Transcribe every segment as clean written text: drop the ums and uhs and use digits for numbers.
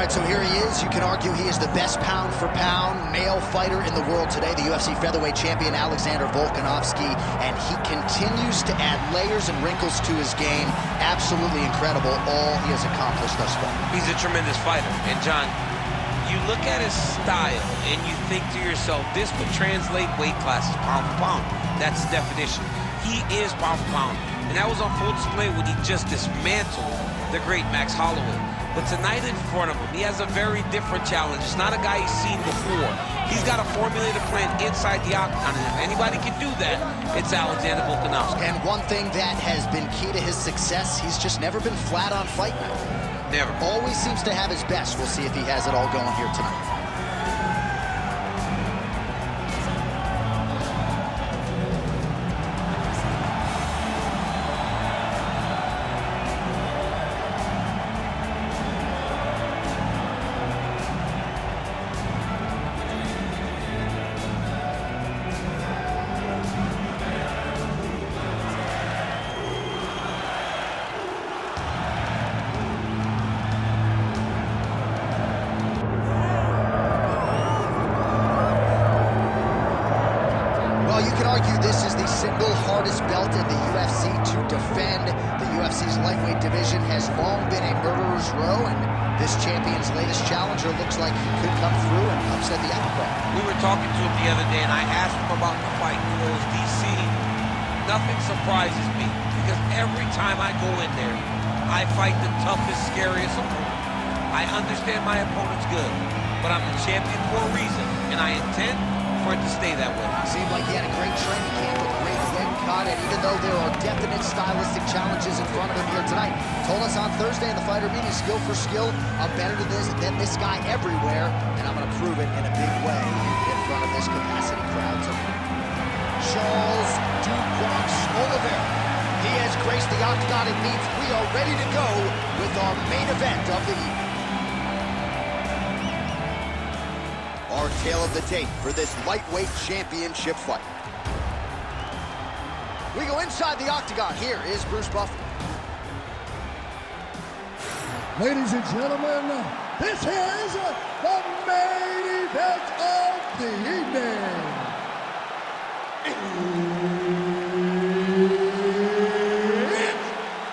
right, so here he is. You can argue he is the best pound-for-pound male fighter in the world today, the UFC featherweight champion, Alexander Volkanovski, and he continues to add layers and wrinkles to his game. Absolutely incredible, all he has accomplished thus far. He's a tremendous fighter, and John, you look at his style, and you think to yourself, this would translate weight classes pound-for-pound. That's the definition. He is pound-for-pound, and that was on full display when he just dismantled the great Max Holloway. But tonight in front of him, he has a very different challenge. It's not a guy he's seen before. He's got a formulated plan inside the octagon, and if anybody can do that, it's Alexander Volkanovski. And one thing that has been key to his success, he's just never been flat on fight night. Never. Always seems to have his best. We'll see if he has it all going here tonight. You can argue this is the single hardest belt in the UFC to defend. The UFC's lightweight division has long been a murderer's row, and this champion's latest challenger looks like he could come through and upset the apple cart. We were talking to him the other day, and I asked him about the fight. He goes, DC, nothing surprises me, because every time I go in there, I fight the toughest, scariest opponent. I understand my opponent's good, but I'm the champion for a reason, and I intend for it to stay that way. Seemed like he had a great training camp with great weight cut, and even though there are definite stylistic challenges in front of him here tonight, told us on Thursday in the fighter meeting, skill for skill, I'm better than this guy everywhere, and I'm going to prove it in a big way in front of this capacity crowd tonight. Charles Dubronx Oliveira. He has graced the octagon. It means we are ready to go with our main event of the evening. Our tale of the tape for this lightweight championship fight. We go inside the octagon. Here is Bruce Buffer. Ladies and gentlemen, this is the main event of the evening. It's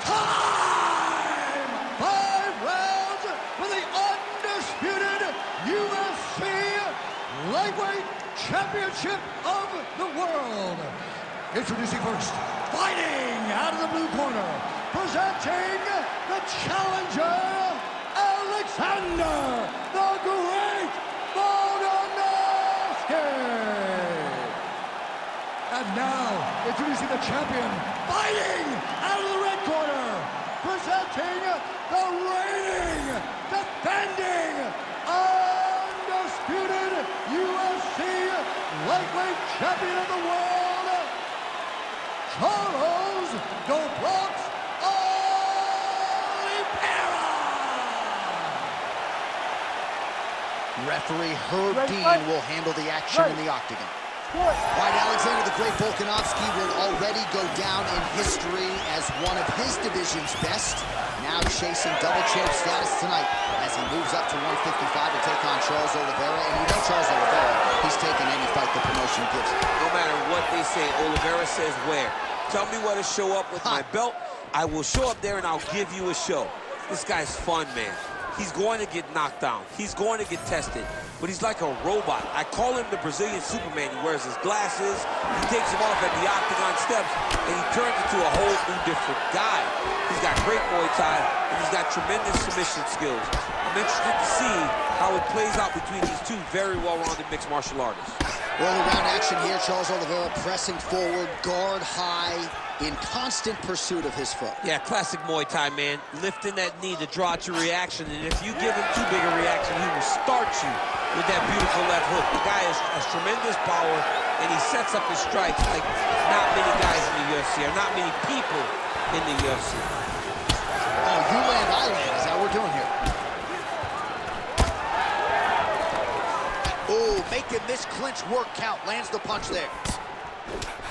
time! 5 rounds for the undisputed UFC Lightweight Championship of the world. Introducing first, fighting out of the blue corner, presenting the challenger, Alexander the Great Volkanovski. And now, introducing the champion, fighting out of the red corner, presenting the reigning, defending, undisputed UFC lightweight champion of the world, Charles Dubronx Oliveira. Referee Herb Dean will handle the action in the octagon. All right, Alexander the Great Volkanovski will already go down in history as one of his division's best. Now chasing double champ status tonight as he moves up to 155 to take on Charles Oliveira. And you know Charles Oliveira, he's taking any fight the promotion gives him. No matter what they say, Oliveira says where. Tell me where to show up with my belt. I will show up there and I'll give you a show. This guy's fun, man. He's going to get knocked down. He's going to get tested. But he's like a robot. I call him the Brazilian Superman. He wears his glasses, he takes them off at the octagon steps, and he turns into a whole new different guy. He's got great Muay Thai, and he's got tremendous submission skills. I'm interested to see how it plays out between these two very well-rounded mixed martial artists. Early round action here, Charles Oliveira pressing forward, guard high, in constant pursuit of his foe. Yeah, classic Muay Thai, man. Lifting that knee to draw out your reaction, and if you give him too big a reaction, he will start you with that beautiful left hook. The guy has tremendous power, and he sets up his strikes like not many guys in the UFC, or not many people in the UFC. Oh, you land, I land, is that what we're doing here? Oh, making this clinch work count, lands the punch there.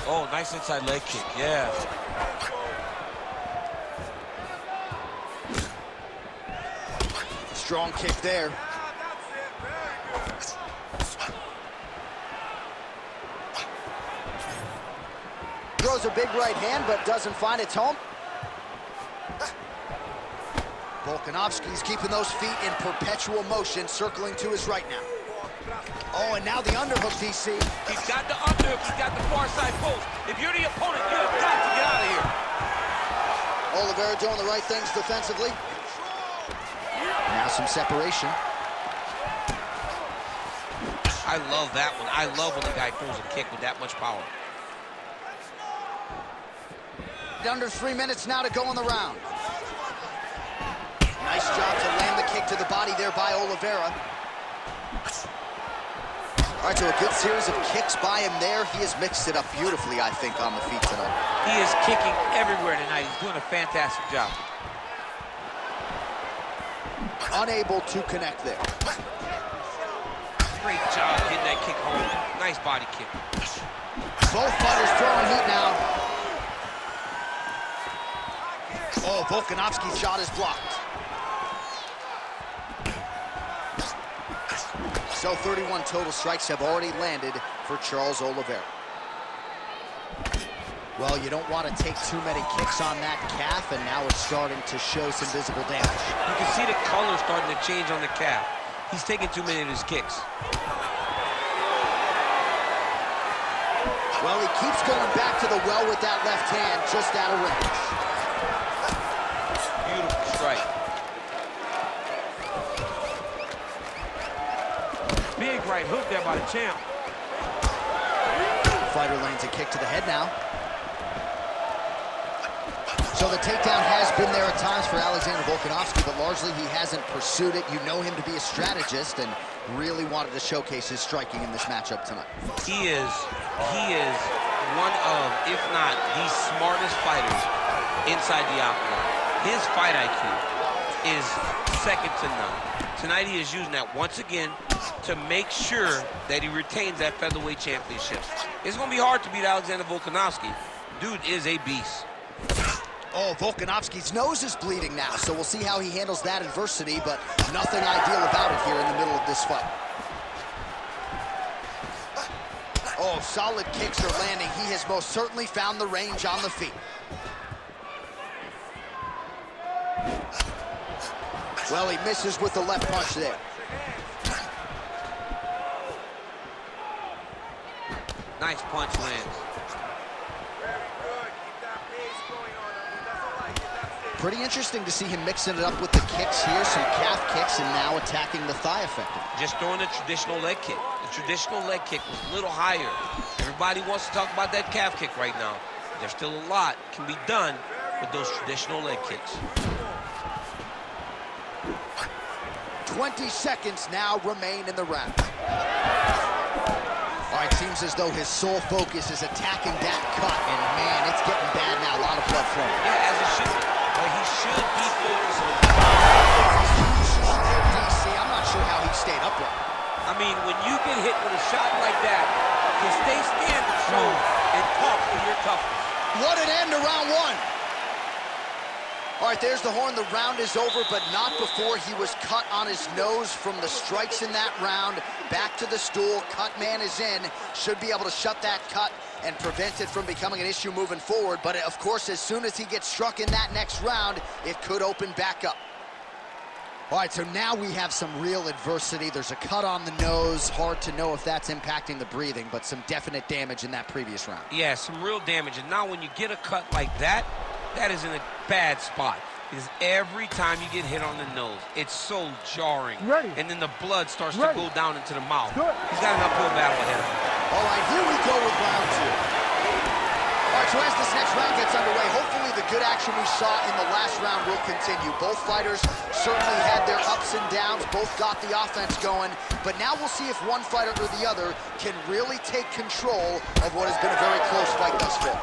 Oh, nice inside leg kick, yeah. Strong kick there. Throws a big right hand, but doesn't find its home. Volkanovski's keeping those feet in perpetual motion, circling to his right now. Oh, and now the underhook, DC. He's got the underhook, he's got the far side post. If you're the opponent, you have got to get out of here. Oliveira doing the right things defensively. Now some separation. I love that one. I love when the guy throws a kick with that much power. Under 3 minutes now to go in the round. Nice job to land the kick to the body there by Oliveira. All right, so a good series of kicks by him there. He has mixed it up beautifully, I think, on the feet tonight. He is kicking everywhere tonight. He's doing a fantastic job. Unable to connect there. Great job getting that kick home. Nice body kick. Both fighters throwing heat now. Oh, Volkanovski's shot is blocked. So 31 total strikes have already landed for Charles Oliveira. Well, you don't want to take too many kicks on that calf, and now it's starting to show some visible damage. You can see the color starting to change on the calf. He's taking too many of his kicks. Well, he keeps going back to the well with that left hand, just out of range. Beautiful strike. Big right hook there by the champ. Fighter lands a kick to the head now. So the takedown has been there at times for Alexander Volkanovski, but largely he hasn't pursued it. You know him to be a strategist and really wanted to showcase his striking in this matchup tonight. He is one of, if not the smartest fighters inside the octagon. His fight IQ is second to none. Tonight he is using that once again to make sure that he retains that featherweight championship. It's going to be hard to beat Alexander Volkanovski. Dude is a beast. Oh, Volkanovski's nose is bleeding now, so we'll see how he handles that adversity, but nothing ideal about it here in the middle of this fight. Oh, solid kicks are landing. He has most certainly found the range on the feet. Well, he misses with the left punch there. Nice punch lands. Pretty interesting to see him mixing it up with the kicks here, some calf kicks, and now attacking the thigh effectively. Just throwing the traditional leg kick. The traditional leg kick was a little higher. Everybody wants to talk about that calf kick right now. There's still a lot can be done with those traditional leg kicks. 20 seconds now remain in the round. All right, seems as though his sole focus is attacking that cut, and man, it's getting bad now. A lot of blood flowing. Yeah, as it should be. But he should be focused on DC, I'm not sure how he stayed upright. I mean, when you get hit with a shot like that, to stay standing shows and talk for your toughness. What an end to round one. All right, there's the horn. The round is over, but not before he was cut on his nose from the strikes in that round. Back to the stool. Cut man is in. Should be able to shut that cut and prevent it from becoming an issue moving forward. But, of course, as soon as he gets struck in that next round, it could open back up. All right, so now we have some real adversity. There's a cut on the nose. Hard to know if that's impacting the breathing, but some definite damage in that previous round. Yeah, some real damage. And now when you get a cut like that, that is in a bad spot. Because every time you get hit on the nose, it's so jarring. Ready. And then the blood starts Ready. to go down into the mouth. Good. He's got an uphill battle ahead of him. All right, here we go with round two. All right, so as this next round gets underway, hopefully the good action we saw in the last round will continue. Both fighters certainly had their ups and downs, both got the offense going, but now we'll see if one fighter or the other can really take control of what has been a very close fight thus far.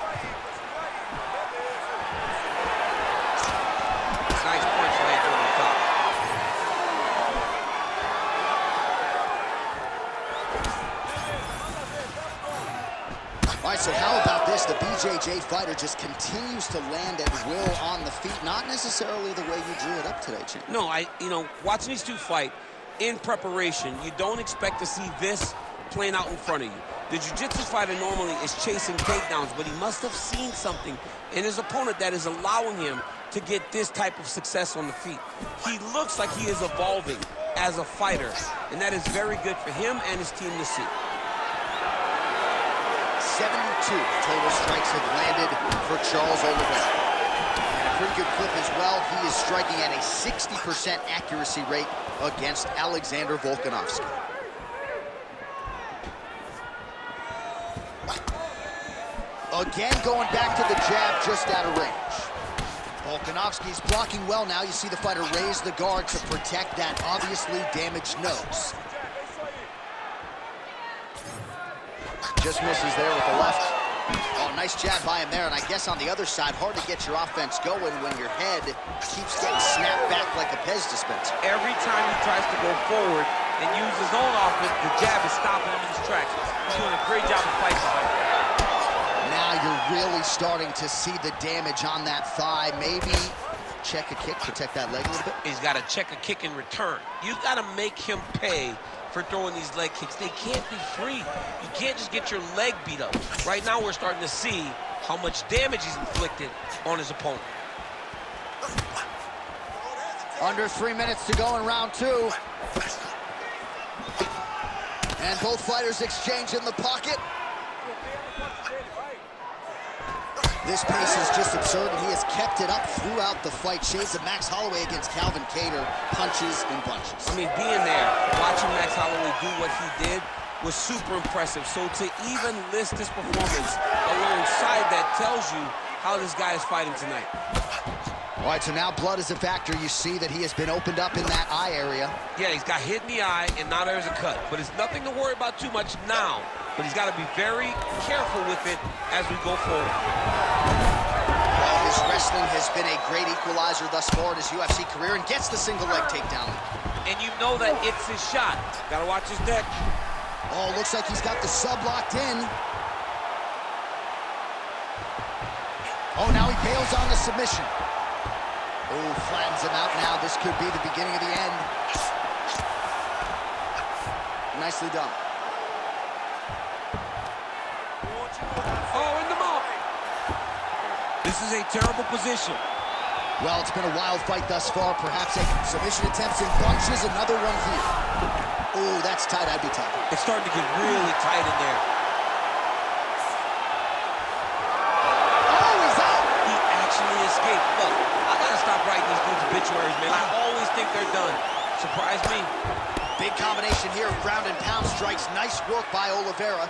Nice punch lands over the top. All right, so how about this? The BJJ fighter just continues to land at will on the feet. Not necessarily the way you drew it up today, champ. No, watching these two fight in preparation, you don't expect to see this playing out in front of you. The jiu-jitsu fighter normally is chasing takedowns, but he must have seen something in his opponent that is allowing him to get this type of success on the feet. He looks like he is evolving as a fighter, and that is very good for him and his team to see. 72 total strikes have landed for Charles Oliveira. And a pretty good clip as well. He is striking at a 60% accuracy rate against Alexander Volkanovski. Again, going back to the jab just out of range. Volkanovski's blocking well now. You see the fighter raise the guard to protect that obviously damaged nose. Just misses there with the left. Oh, nice jab by him there, and I guess on the other side, hard to get your offense going when your head keeps getting snapped back like a Pez dispenser. Every time he tries to go forward and use his own offense, the jab is stopping him in his tracks. He's doing a great job of fighting. Now you're really starting to see the damage on that thigh. Maybe check a kick, protect that leg a little bit. He's got to check a kick in return. You've got to make him pay for throwing these leg kicks. They can't be free. You can't just get your leg beat up. Right now we're starting to see how much damage he's inflicted on his opponent. Under 3 minutes to go in round two. And both fighters exchange in the pocket. This pace is just absurd, and he has kept it up throughout the fight. Shades of Max Holloway against Calvin Kattar, punches and bunches. I mean, being there, watching Max Holloway do what he did was super impressive. So to even list this performance alongside that tells you how this guy is fighting tonight. All right, so now blood is a factor. You see that he has been opened up in that eye area. Yeah, he's got hit in the eye, and now there's a cut. But it's nothing to worry about too much now. But he's got to be very careful with it as we go forward. Well, his wrestling has been a great equalizer thus far in his UFC career, and gets the single leg takedown. And you know that it's his shot. Got to watch his neck. Oh, looks like he's got the sub locked in. Oh, now he bails on the submission. Oh, flattens him out now. This could be the beginning of the end. Nicely done. Oh, in the mouth. This is a terrible position. Well, it's been a wild fight thus far. Perhaps a submission attempts in bunches. Another one here. Oh, that's tight. I'd be tight. It's starting to get really tight in there. Oh, he's out. He actually escaped. Look, I gotta stop writing these dudes' obituaries, man. I always think they're done. Surprise me. Big combination here of ground and pound strikes. Nice work by Oliveira.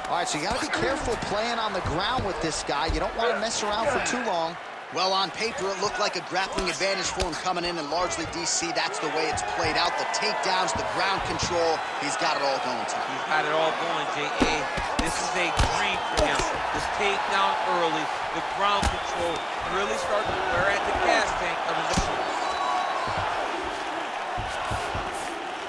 All right, so you gotta be careful playing on the ground with this guy. You don't want to mess around for too long. Well, on paper, it looked like a grappling advantage for him coming in, and largely, DC, that's the way it's played out. The takedowns, the ground control, he's got it all going tonight. He's got it all going, J.A. This is a dream for him. The takedown early, the ground control, really starting to wear at the gas tank of his opponent.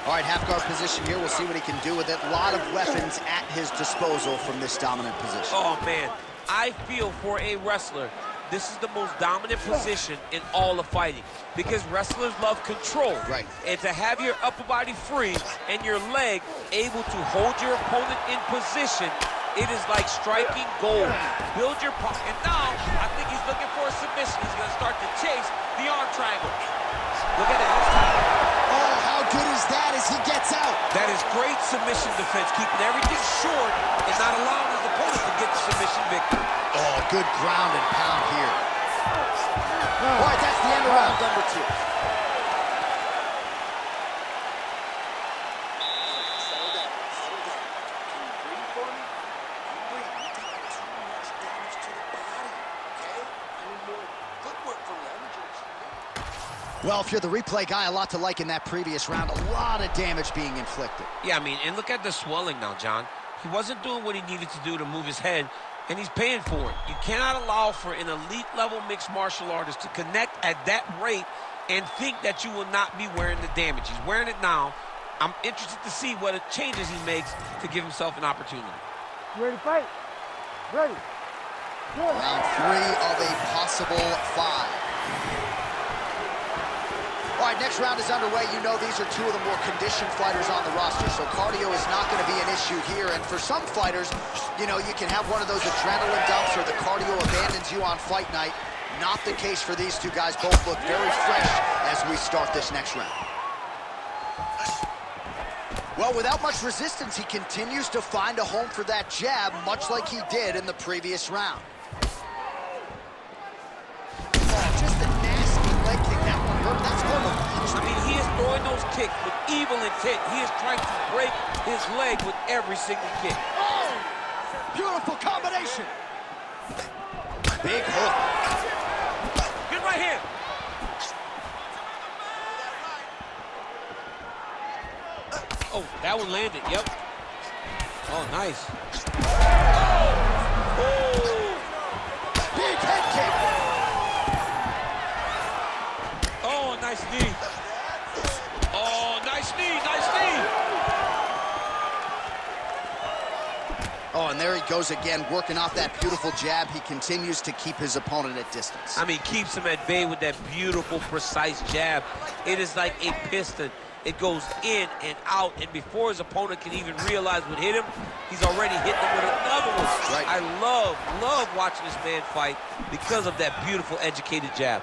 All right, half guard position here. We'll see what he can do with it. A lot of weapons at his disposal from this dominant position. Oh, man. I feel for a wrestler, this is the most dominant position in all of fighting because wrestlers love control. Right. And to have your upper body free and your leg able to hold your opponent in position, it is like striking gold. Build your pocket. And now, I think he's looking for a submission. He's going to start to chase the arm triangle. Look at that. Oh, how good is that as he gets out? That is great submission defense, keeping everything short and not allowing his opponent to get the submission victory. Oh, good ground and pound here. All right, that's the end of round number two. Settle down, settle down. Can you breathe for me? You breathe. You take too much damage to the body, okay? I need more footwork from you. Well, if you're the replay guy, a lot to like in that previous round. A lot of damage being inflicted. Yeah, I mean, and look at the swelling now, John. He wasn't doing what he needed to do to move his head and he's paying for it. You cannot allow for an elite-level mixed martial artist to connect at that rate and think that you will not be wearing the damage. He's wearing it now. I'm interested to see what changes he makes to give himself an opportunity. You ready to fight? Ready. Good. Round 3 of a possible 5. All right, next round is underway. You know these are two of the more conditioned fighters on the roster, so cardio is not going to be an issue here. And for some fighters, you know, you can have one of those adrenaline dumps or the cardio abandons you on fight night. Not the case for these two guys. Both look very fresh as we start this next round. Well, without much resistance, he continues to find a home for that jab, much like he did in the previous round. Just a nasty leg kick. That one hurt. That's hard to watch. I mean, he is throwing those kicks with evil intent. He is trying to break his leg with every single kick. Oh! Beautiful combination. Big hook. Good right hand. Oh, that one landed. Yep. Oh, nice. Oh! Big head kick. Oh, nice knee. Oh, nice knee, nice knee. Oh, and there he goes again, working off that beautiful jab. He continues to keep his opponent at distance. I mean, keeps him at bay with that beautiful, precise jab. It is like a piston. It goes in and out, and before his opponent can even realize what hit him, he's already hit him with another one. Right. I love watching this man fight because of that beautiful, educated jab.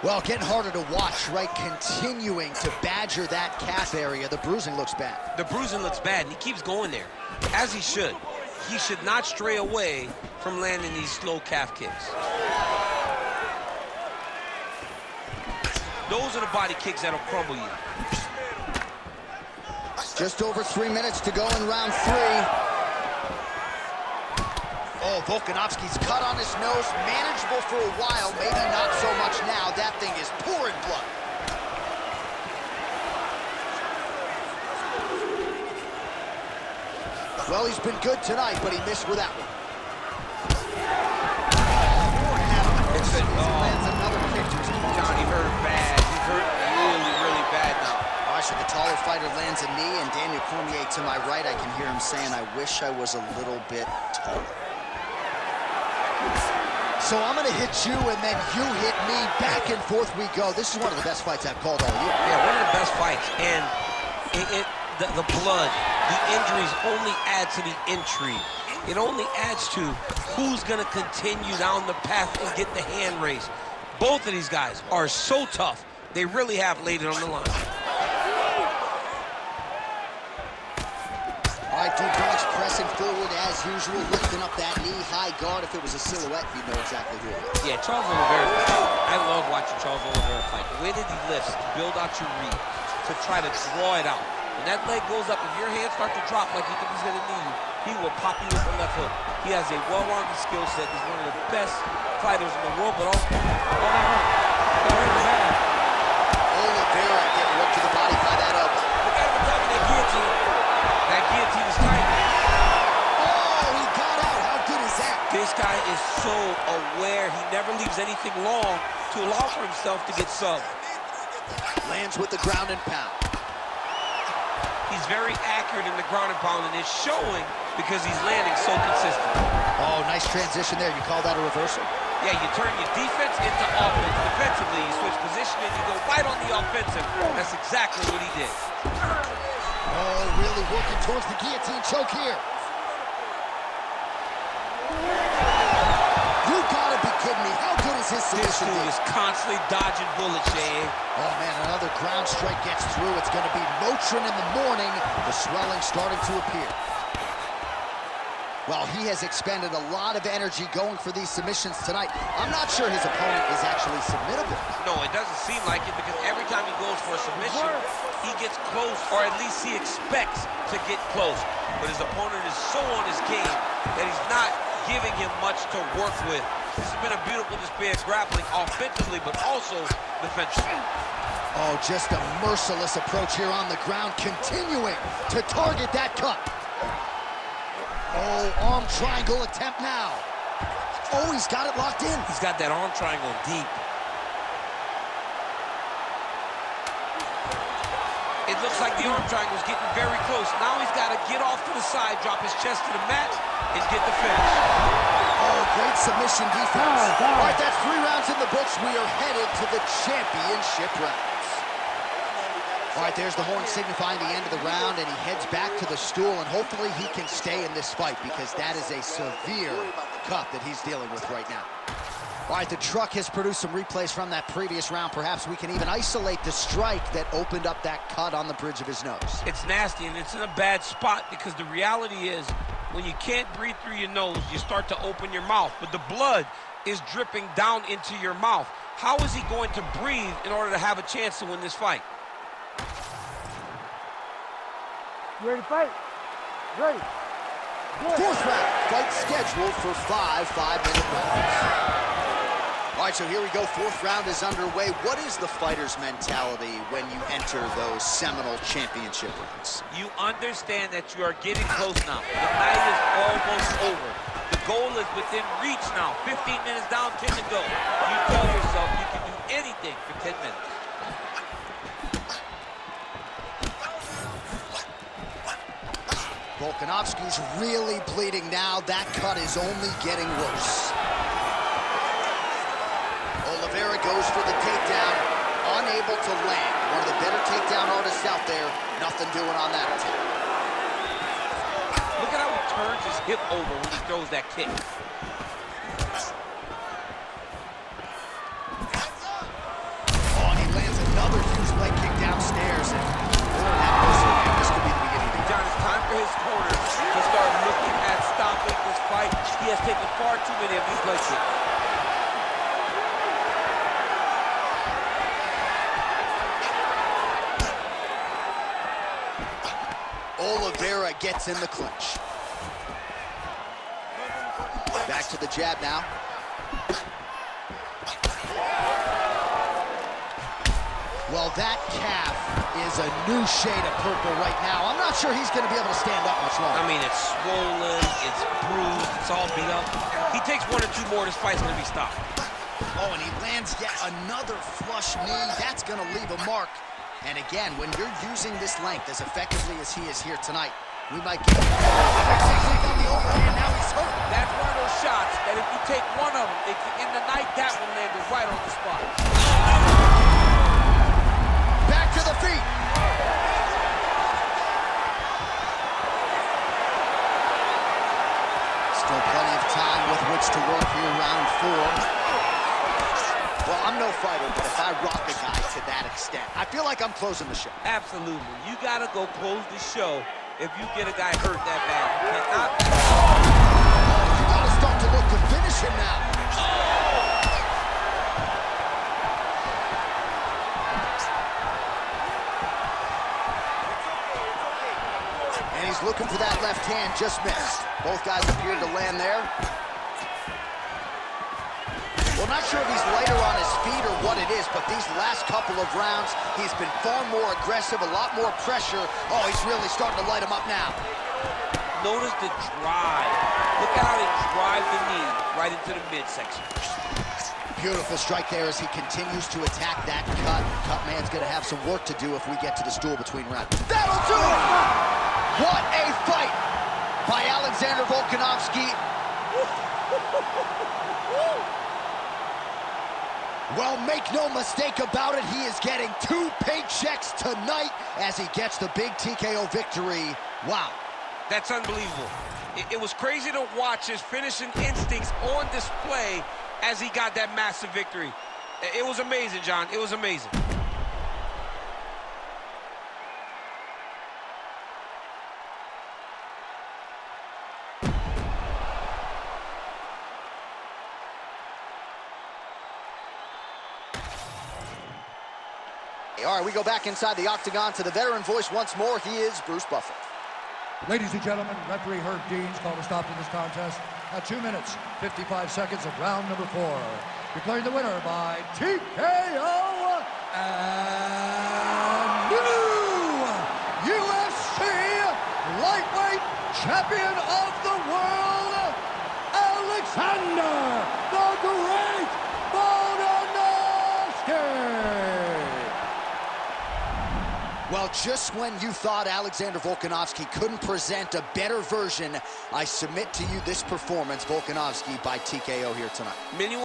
Well, getting harder to watch, right? Continuing to badger that calf area. The bruising looks bad. The bruising looks bad, and he keeps going there, as he should. He should not stray away from landing these slow calf kicks. Those are the body kicks that'll crumble you. Just over 3 minutes to go in round 3. Oh, Volkanovski's cut on his nose. Manageable for a while, maybe not so much now. That thing is pouring blood. Well, he's been good tonight, but he missed with that one. Lands another kick to his opponent. Johnny hurt bad. He's hurt really bad now. All right, so the taller fighter lands a knee, and Daniel Cormier to my right, I can hear him saying, I wish I was a little bit taller. So I'm going to hit you, and then you hit me. Back and forth we go. This is one of the best fights I've called all year. Yeah, one of the best fights. And the blood, the injuries only add to the intrigue. It only adds to who's going to continue down the path and get the hand raised. Both of these guys are so tough. They really have laid it on the line. All right, Dubrov's pressing forward as usual, lifting up that knee, high guard. If it was a silhouette, you'd know exactly who it is. Yeah, Charles Oliveira. I love watching Charles Oliveira fight. The way that he lifts to build out your read, to try to draw it out. When that leg goes up, if your hands start to drop like you think he's going to knee you, he will pop you with a left hook. He has a well-rounded skill set. He's one of the best fighters in the world, but also... Oliveira getting worked to the body by that elbow. Look at him attacking that guillotine. That guillotine is tight. Oh, he got out. How good is that? This guy is so aware. He never leaves anything long to allow for himself to get subbed. Lands with the ground and pound. He's very accurate in the ground and pound, and it's showing because he's landing so consistent. Oh, nice transition there. You call that a reversal? Yeah, you turn your defense into offense. Defensively, you switch position and you go right on the offensive. That's exactly what he did. Oh, really working towards the guillotine choke here. You gotta be kidding me. How good is his This submission? dude is constantly dodging bullets, Shane. Oh, man, another ground strike gets through. It's going to be Motrin in the morning. The swelling starting to appear. Well, he has expended a lot of energy going for these submissions tonight. I'm not sure his opponent is actually submittable. No, it doesn't seem like it because every time he goes for a submission, he gets close, or at least he expects to get close. But his opponent is so on his game that he's not giving him much to work with. This has been a beautiful display of grappling offensively, but also defensively. Oh, just a merciless approach here on the ground, continuing to target that cut. Oh, arm triangle attempt now. Oh, he's got it locked in. He's got that arm triangle deep. It looks like the arm triangle's getting very close. Now he's got to get off to the side, drop his chest to the mat, and get the finish. Oh, great submission defense. All right, that's 3 rounds in the books. We are headed to the championship rounds. All right, there's the horn signifying the end of the round, and he heads back to the stool, and hopefully he can stay in this fight because that is a severe cut that he's dealing with right now. All right, the truck has produced some replays from that previous round. Perhaps we can even isolate the strike that opened up that cut on the bridge of his nose. It's nasty, and it's in a bad spot because the reality is when you can't breathe through your nose, you start to open your mouth, but the blood is dripping down into your mouth. How is he going to breathe in order to have a chance to win this fight? You ready to fight? Ready. Good. 4th round, fight scheduled for 5 5-minute rounds. All right, so here we go. 4th round is underway. What is the fighter's mentality when you enter those seminal championship rounds? You understand that you are getting close now. The night is almost over. The goal is within reach now. 15 minutes down, 10 to go. You tell yourself you can do anything for 10 minutes. Volkanovski's really bleeding now. That cut is only getting worse. Oliveira goes for the takedown, unable to land. One of the better takedown artists out there. Nothing doing on that attempt. Look at how he turns his hip over when he throws that kick. Oh, and he lands another huge leg kick downstairs. And this could be the beginning. John, it's time for his corner to start looking at stopping this fight. He has taken far too many of these leg kicks. Oliveira gets in the clinch. Back to the jab now. Well, that calf is a new shade of purple right now. I'm not sure he's going to be able to stand up much longer. I mean, it's swollen, it's bruised, it's all beat up. He takes 1 or 2 more, this fight's going to be stopped. Oh, and he lands yet another flush knee. That's going to leave a mark. And again, when you're using this length as effectively as he is here tonight, we might get on the overhand. Now he's hurt. That's one of those shots that if you take one of them, in the night, that one landed right on the spot. Back to the feet. Still plenty of time with which to work here, round 4. Well, I'm no fighter, but if I rock a guy to that extent, I feel like I'm closing the show. Absolutely. You got to go close the show if you get a guy hurt that bad. You cannot. You got to start to look to finish him now. And he's looking for that left hand, just missed. Both guys appeared to land there. Well, not sure if he's lighter on his feet or what it is, but these last couple of rounds, he's been far more aggressive, a lot more pressure. Oh, he's really starting to light him up now. Notice the drive. Look at how they drive the knee right into the midsection. Beautiful strike there as he continues to attack that cut. Cut man's going to have some work to do if we get to the stool between rounds. That'll do it! What a fight by Alexander Volkanovski. Well, make no mistake about it, he is getting 2 paychecks tonight as he gets the big TKO victory. Wow. That's unbelievable. It was crazy to watch his finishing instincts on display as he got that massive victory. It was amazing, John. It was amazing. All right, we go back inside the octagon to the veteran voice once more. He is Bruce Buffer. Ladies and gentlemen, referee Herb Dean's called a stop to this contest at 2 minutes, 55 seconds of round number 4. Declaring the winner by TKO and new UFC lightweight champion of the world. Well, just when you thought Alexander Volkanovski couldn't present a better version, I submit to you this performance, Volkanovski by TKO here tonight.